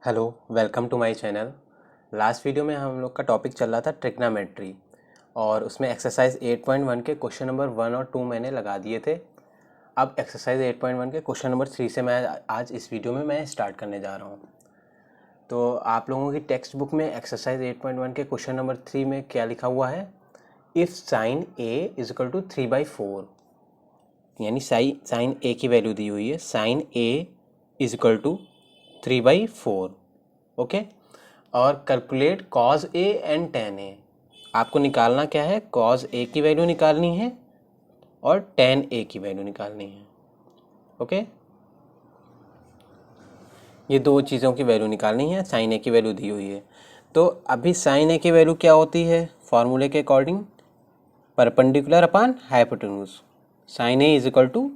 Hello, welcome to my channel. Last video में हम लोग का टॉपिक चल रहा था ट्रिग्नोमेट्री और उसमें एक्सरसाइज 8.1 के क्वेश्चन नंबर 1 और 2 मैंने लगा दिए थे। अब एक्सरसाइज 8.1 के क्वेश्चन नंबर 3 से मैं आज इस वीडियो में मैं स्टार्ट करने जा रहा हूँ। तो आप लोगों की टेक्स्ट बुक में एक्सरसाइज 8.1 के क्वेश्चन नंबर 3 में क्या लिखा हुआ है? If sine A is equal to 3/4, यानी साइन ए की वैल्यू दी हुई है, sine A is equal to 3/4। Okay, और calculate cos A and tan A. आपको निकालना क्या है? कॉज ए की वैल्यू निकालनी है और टेन ए की वैल्यू निकालनी है। ओके, ये दो चीज़ों की वैल्यू निकालनी है। साइन ए की वैल्यू दी हुई है, तो अभी साइन ए की वैल्यू क्या होती है फॉर्मूले के according? Perpendicular upon hypotenuse. Sine A is equal to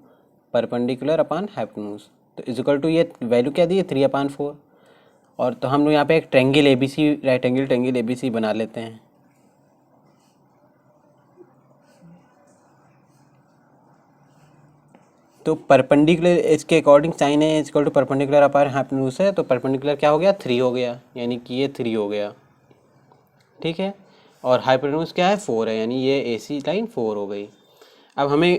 perpendicular upon hypotenuse. तो इज इक्वल टू ये वैल्यू क्या दी है? 3/4। और तो हम लोग यहाँ पे एक triangle A B C, right angle triangle A B C बना लेते हैं। तो परपेंडिकुलर इसके according sine A is equal to perpendicular upon hypotenuse है, तो परपेंडिकुलर क्या हो गया? 3 हो गया, यानी कि ये 3 हो गया। ठीक है, और हाइपोटेन्यूज क्या है? 4 है, यानी ये ए सी लाइन 4 हो गई। अब हमें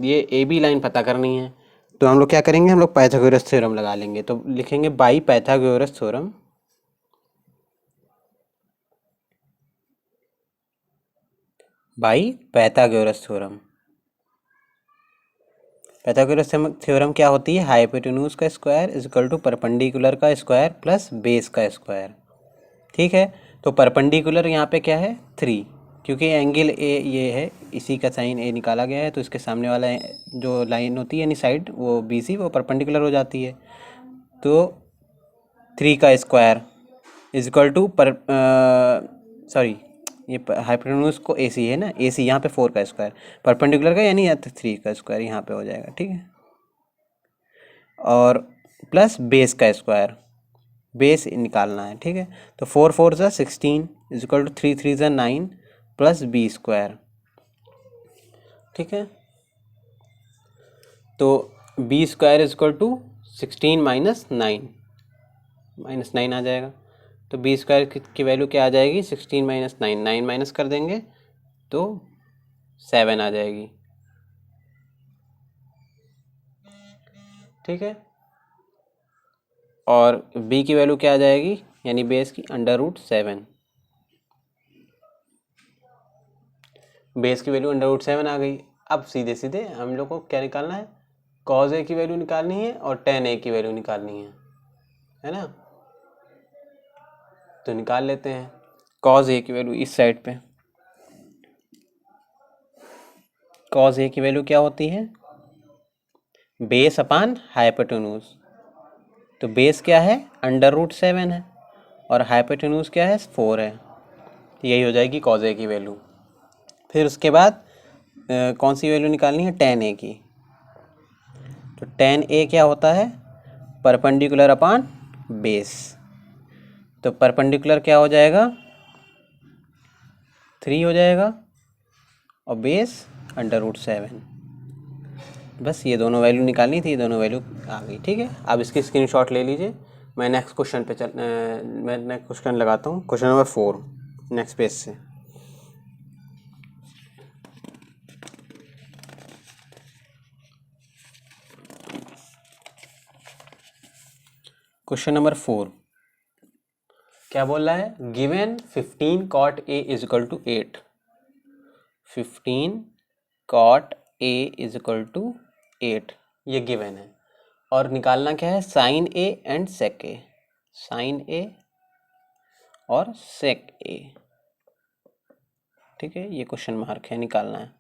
ये ए बी लाइन पता करनी है, तो हम लोग क्या करेंगे? हम लोग पाइथागोरस थ्योरम लगा लेंगे। तो लिखेंगे by Pythagoras theorem. By Pythagoras theorem. Pythagoras theorem क्या होती है? हाइपोटेन्यूज का square is equal to perpendicular का स्क्वायर प्लस बेस का स्क्वायर। ठीक है, तो परपेंडिकुलर यहाँ पे क्या है? 3, क्योंकि एंगल ए ये है, इसी का साइन ए निकाला गया है, तो इसके सामने वाला जो लाइन होती है यानी साइड, वो बी सी, वो परपेंडिकुलर हो जाती है। तो 3 का square is equal to sorry, ये हाइपोटेन्यूज को ए सी है ना, ए सी यहाँ पे 4 का स्क्वायर, परपेंडिकुलर का यानी 3 का स्क्वायर यहाँ पे हो जाएगा। ठीक है, और प्लस बेस का स्क्वायर, बेस निकालना है। ठीक है, तो 4 4 ज़ा 16 इज इक्वल टू 3 3 ज़ा 9 प्लस बी स्क्वायर। ठीक है, तो B square is equal to 16 minus 9 आ जाएगा। तो बी स्क्वायर की वैल्यू क्या आ जाएगी? 16 माइनस 9, 9 माइनस कर देंगे तो 7 आ जाएगी। ठीक है, और b की वैल्यू क्या आ जाएगी? यानी बेस की √7। बेस की वैल्यू √7 आ गई। अब सीधे सीधे हम लोग को क्या निकालना है? कॉज ए की वैल्यू निकालनी है और टेन ए की वैल्यू निकालनी है ना? तो निकाल लेते हैं कॉज ए की वैल्यू इस साइड पे। कॉज ए की वैल्यू क्या होती है? Base upon hypotenuse. तो बेस क्या है? √7 है, और हाइपोटेन्यूज क्या है? 4 है। तो यही हो जाएगी कॉज ए की वैल्यू। फिर उसके बाद कौन सी वैल्यू निकालनी है? टेन ए की। तो टेन ए क्या होता है? परपेंडिकुलर अपान बेस। तो परपेंडिकुलर क्या हो जाएगा? 3 हो जाएगा, और बेस √7। बस ये दोनों वैल्यू निकालनी थी, ये दोनों वैल्यू आ गई। ठीक है, अब इसकी स्क्रीनशॉट ले लीजिए। मैं नेक्स्ट क्वेश्चन पे मैं नेक्स्ट क्वेश्चन लगाता हूँ, क्वेश्चन नंबर 4 नेक्स्ट पेज से। क्वेश्चन नंबर 4 क्या बोल रहा है? Given 15 cot a is equal to 8। 15 cot a is equal to 8, ये गिवन है, और निकालना क्या है? Sine A and sec A. Sine A और सेक ए। ठीक है, ये क्वेश्चन मार्क है, निकालना है।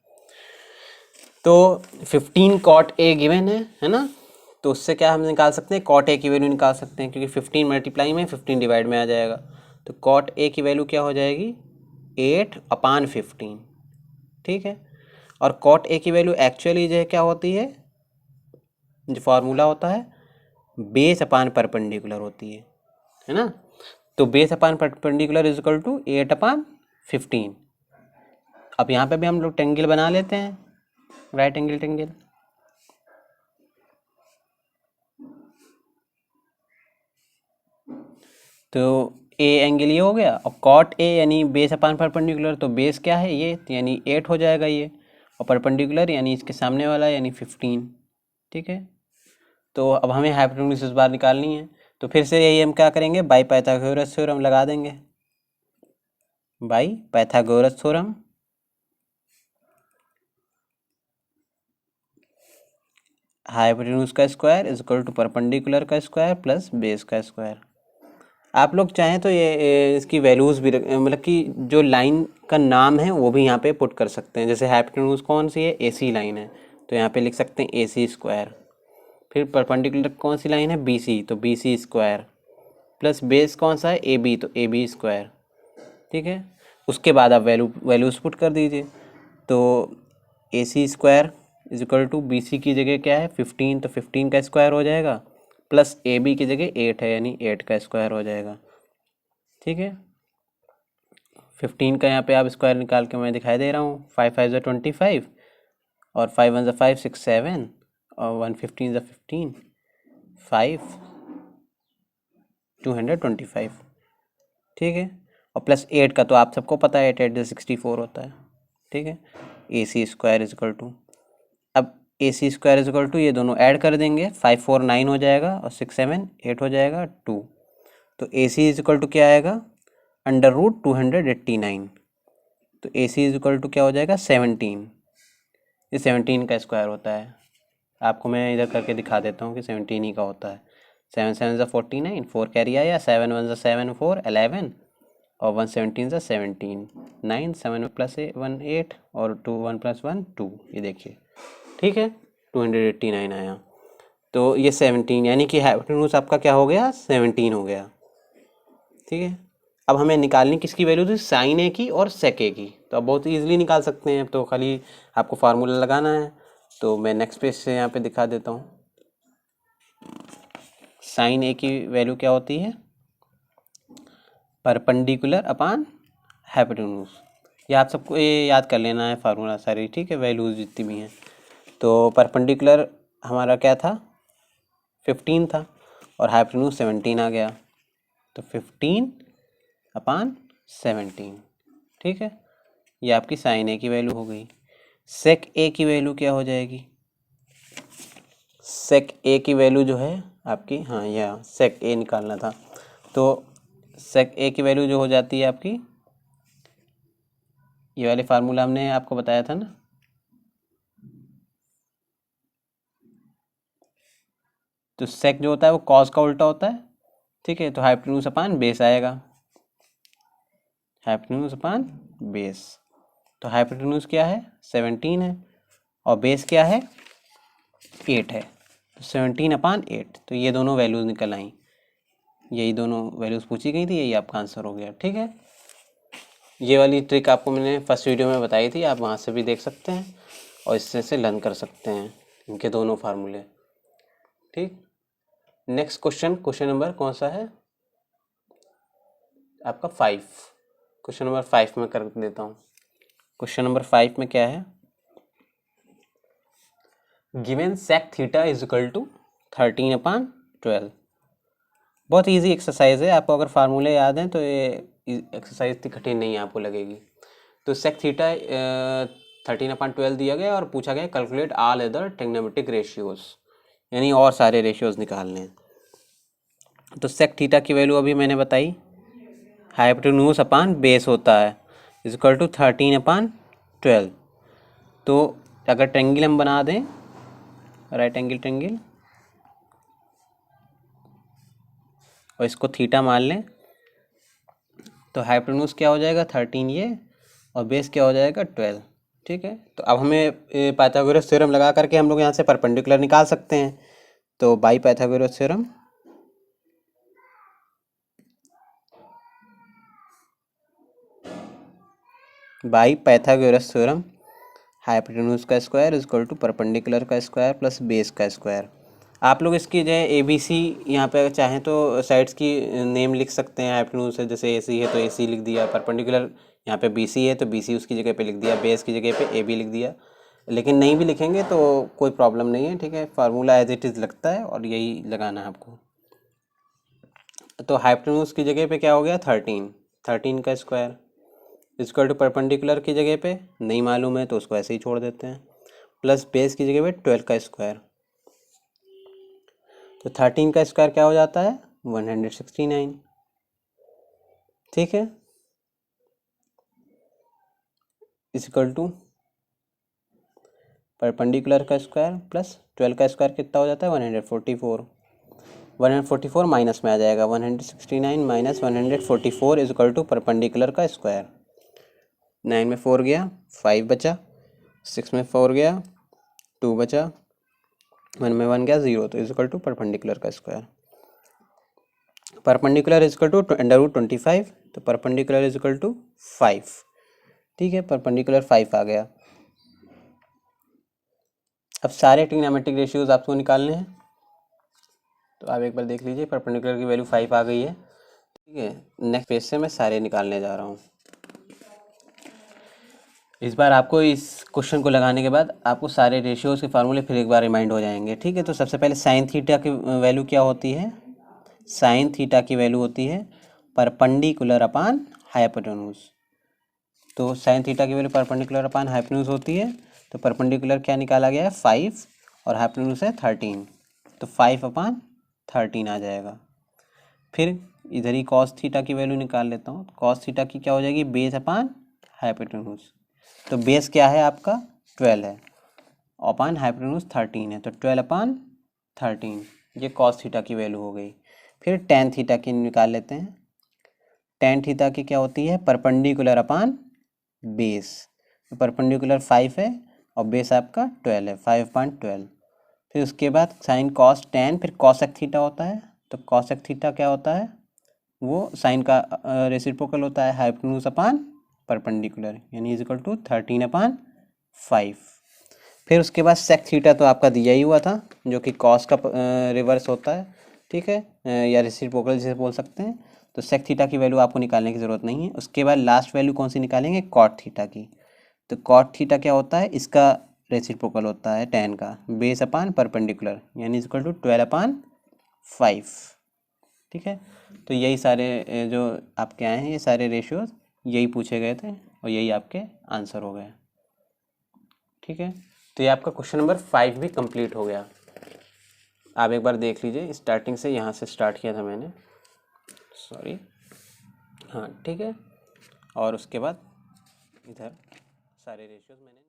तो 15 cot a गिवन है ना? तो उससे क्या हम निकाल सकते हैं? cot a की वैल्यू निकाल सकते हैं, क्योंकि 15 मल्टीप्लाई में 15 डिवाइड में आ जाएगा। तो cot a की वैल्यू क्या हो जाएगी? 8/15। ठीक है, और cot a की वैल्यू एक्चुअली जो है क्या होती है? जो फार्मूला होता है, बेस अपान परपेंडिकुलर होती है ना? तो base upon perpendicular is equal to 8/15। अब यहाँ पे भी हम लोग ट्रेंगल बना लेते हैं, राइट एंगल ट्रेंगल। तो ए एंगल ये हो गया, और कॉट ए यानी बेस अपान परपेंडिकुलर, तो बेस क्या है ये, तो यानी 8 हो जाएगा ये, और परपेंडिकुलर यानी इसके सामने वाला यानी 15। ठीक है, तो अब हमें हाइपोटेन्यूज इस बार निकालनी है, तो फिर से यही हम क्या करेंगे, बाई पाइथागोरस थ्योरम लगा देंगे। बाई पाइथागोरस थ्योरम हाइपोटेन्यूज का square is equal to perpendicular का स्क्वायर प्लस बेस का स्क्वायर। आप लोग चाहें तो ये इसकी वैल्यूज़ भी मतलब कि जो लाइन का नाम है वो भी यहाँ पे पुट कर सकते हैं। जैसे हाइपोटेन्यूज कौन सी है, एसी लाइन है, तो यहाँ पे लिख सकते हैं एसी स्क्वायर। फिर परपेंडिकुलर कौन सी लाइन है, बीसी, तो बीसी स्क्वायर, प्लस बेस कौन सा है, एबी, तो एबी स्क्वायर। ठीक है, उसके बाद आप वैल्यूज़ पुट कर दीजिए। तो AC square is equal to B C की जगह क्या है 15, तो 15 का स्क्वायर हो जाएगा, प्लस ए बी की जगह 8 है यानी 8 का स्क्वायर हो जाएगा। ठीक है, 15 का यहाँ पे आप स्क्वायर निकाल के मैं दिखाई दे रहा हूँ, 5 5 ज़ा 25, और 5 1 ज़ा 5 6 7, और 1 15 ज़ा 15, 5 225। ठीक है, और प्लस 8 का तो आप सबको पता है 8 8 64 होता है। ठीक है, ए सी स्क्वायर इज इक्वल टू, अब ए सी स्क्वायर इज इक्वल टू ये दोनों ऐड कर देंगे, 5 4 9 हो जाएगा, और 6 7 8 हो जाएगा 2, तो ए सी इज इक्वल टू क्या आएगा, अंडर रूट 289, तो ए सी इज इक्वल टू क्या हो जाएगा 17। ये 17 का स्क्वायर होता है, आपको मैं इधर करके दिखा देता हूँ कि 17 ही का होता है। 7 7 ज़ा 49, 4 कैरी आया, 7 1 ज़ा 7 4 11, और 1 17 ज़ा 17, 9 7 प्लस 1 8, और 2 1 प्लस 1 2, ये देखिए। ठीक है, 289 आया, तो ये 17 यानी कि हाइपोटेन्यूज आपका क्या हो गया, 17 हो गया। ठीक है, अब हमें निकालनी किसकी वैल्यू थी, साइन ए की और सेक ए की, तो अब बहुत ईजिली निकाल सकते हैं। अब तो खाली आपको फार्मूला लगाना है, तो मैं नेक्स्ट पेज से यहाँ पे दिखा देता हूँ। साइन ए की वैल्यू क्या होती है, परपेंडिकुलर अपान हाइपोटेन्यूज। ये आप सबको ये याद कर लेना है फार्मूला सारी। ठीक है, वैल्यूज जितनी भी हैं, तो परपेंडिकुलर हमारा क्या था 15 था, और हाइपोटेन्यूज 17 आ गया, तो 15 अपान 17। ठीक है, ये आपकी साइन ए की वैल्यू हो गई। सेक ए की वैल्यू क्या हो जाएगी, सेक ए की वैल्यू जो है आपकी, हाँ यह सेक ए निकालना था, तो सेक ए की वैल्यू जो हो जाती है आपकी, ये वाले फार्मूला हमने आपको बताया था ना, तो सेक जो होता है वो कॉस का उल्टा होता है। ठीक है, तो हाइपोटेन्यूज अपान बेस आएगा, हाइपोटेन्यूज अपान बेस, तो हाइपोटेन्यूज क्या है 17 है, और बेस क्या है 8 है, तो 17 अपान 8, तो ये दोनों वैल्यूज़ निकल आई, यही दोनों वैल्यूज़ पूछी गई थी, यही आपका आंसर हो गया। ठीक है, ये वाली ट्रिक आपको मैंने फर्स्ट वीडियो में बताई थी, आप वहाँ से भी देख सकते हैं और इससे से लर्न कर सकते हैं इनके दोनों फार्मूले। ठीक, नेक्स्ट क्वेश्चन नंबर कौन सा है आपका 5, क्वेश्चन नंबर 5 में कर देता हूँ। क्वेश्चन नंबर 5 में क्या है, given sec theta is equal to 13 upon 12। बहुत इजी एक्सरसाइज है, आपको अगर फार्मूले याद हैं तो ये एक्सरसाइज इतनी कठिन नहीं है आपको लगेगी। तो सेक थीटा 13 अपान 12 दिया गया और पूछा गया calculate all other trigonometric ratios, यानी और सारे रेशियोज निकालने हैं। तो सेक थीटा की वैल्यू अभी मैंने बताई, हाइपोटेन्यूज अपान बेस होता है इज इक्वल टू 13 अपान 12। तो अगर ट्रेंगल हम बना दें, राइट एंगल ट्रेंगल, और इसको थीटा मान लें, तो हाइपोटेन्यूज क्या हो जाएगा 13 ये, और बेस क्या हो जाएगा 12। ठीक है, तो अब हमें पाइथागोरस थ्योरम लगा करके हम लोग यहाँ से परपेंडिकुलर निकाल सकते हैं। तो बाई पाइथागोरस थ्योरम हाइपोटेन्यूज का square is equal to perpendicular का स्क्वायर प्लस बेस का स्क्वायर। आप लोग इसकी जो है ए बी सी यहाँ पे चाहें तो साइड्स की नेम लिख सकते हैं। हाइपोटेन्यूज है, जैसे ए सी है तो ए सी लिख दिया, परपेंडिकुलर यहाँ पे बी सी है तो बी सी उसकी जगह पे लिख दिया, बेस की जगह पे ए बी लिख दिया। लेकिन नहीं भी लिखेंगे तो कोई प्रॉब्लम नहीं है। ठीक है, फार्मूला एज इट इज़ लगता है और यही लगाना है आपको। तो हाइपोटेन्यूज की जगह पे क्या हो गया 13 का स्क्वायर इक्वल टू परपेंडिकुलर की जगह पे नहीं मालूम है तो उसको ऐसे ही छोड़ देते हैं, प्लस बेस की जगह पे 12 का स्क्वायर। तो 13 का स्क्वायर क्या हो जाता है 169, ठीक है, इक्वल टू परपेंडिकुलर का स्क्वायर प्लस 12 का स्क्वायर कितना हो जाता है 144। 144 माइनस में आ जाएगा, 169 minus 144 is equal to perpendicular का स्क्वायर। 9 में 4 गया 5 बचा, 6 में 4 गया 2 बचा, 1 में 1 गया 0, तो इज इक्वल टू परपेंडिकुलर का square. Perpendicular is equal to √25, तो परपेंडिकुलर इज इक्वल टू 5, ठीक है, परपेंडिकुलर 5 आ गया। अब सारे ट्रिग्नोमेट्रिक रेशियोज आपको निकालने हैं, तो आप एक बार देख लीजिए परपेंडिकुलर की वैल्यू 5 आ गई है, ठीक है। नेक्स्ट पेज से मैं सारे निकालने जा रहा हूँ। इस बार आपको इस क्वेश्चन को लगाने के बाद आपको सारे रेशियोज के फार्मूले फिर एक बार रिमाइंड हो जाएंगे, ठीक है। तो सबसे पहले साइन थीटा की वैल्यू क्या होती है, साइन थीटा की वैल्यू होती है परपेंडिकुलर अपान हाइपोटेन्यूज। तो साइन थीटा की वैल्यू परपेंडिकुलर अपान हाइपोटेन्यूज होती है, तो परपेंडिकुलर क्या निकाला गया है 5 और हाइपोटेन्यूज है 13, तो 5 अपान 13 आ जाएगा। फिर इधर ही कॉस थीटा की वैल्यू निकाल लेता हूँ, कॉस थीटा की क्या हो जाएगी बेस अपान हाइपोटेन्यूज। तो बेस क्या है आपका 12 है, अपान हाइपोटेन्यूज 13 है, तो 12 अपान 13, ये कॉस थीटा की वैल्यू हो गई। फिर टेन थीटा की निकाल लेते हैं, टेन थीटा की क्या होती है परपेंडिकुलर अपान बेस। तो परपेंडिकुलर 5 है और बेस आपका 12 है, 5/12। फिर उसके बाद साइन कॉस टेन, फिर कॉसेक थीटा होता है, तो कॉसेक थीटा क्या होता है वो साइन का रेसिप्रोकल होता है हाइपोटेन्यूज अपान परपेंडिकुलर, यानी इज इक्वल टू 13/5। फिर उसके बाद सेक थीटा तो आपका दिया ही हुआ था, जो कि कॉस का रिवर्स होता है, ठीक है, या रेसिप्रोकल जिसे बोल सकते हैं। तो सेक थीटा की वैल्यू आपको निकालने की ज़रूरत नहीं है। उसके बाद लास्ट वैल्यू कौन सी निकालेंगे कॉट थीटा की। तो कॉट थीटा क्या होता है इसका रेसिप्रोकल होता है टेन का, बेस अपान परपेंडिकुलर, यानी इज इक्वल टू 12/5, ठीक है। तो यही सारे जो आपके आए हैं ये सारे रेशियोज यही पूछे गए थे और यही आपके आंसर हो गए, ठीक है। तो ये आपका क्वेश्चन नंबर 5 भी कंप्लीट हो गया। आप एक बार देख लीजिए, स्टार्टिंग से यहाँ से स्टार्ट किया था मैंने, सॉरी, हाँ ठीक है। और उसके बाद इधर सारे रेशियोज मैंने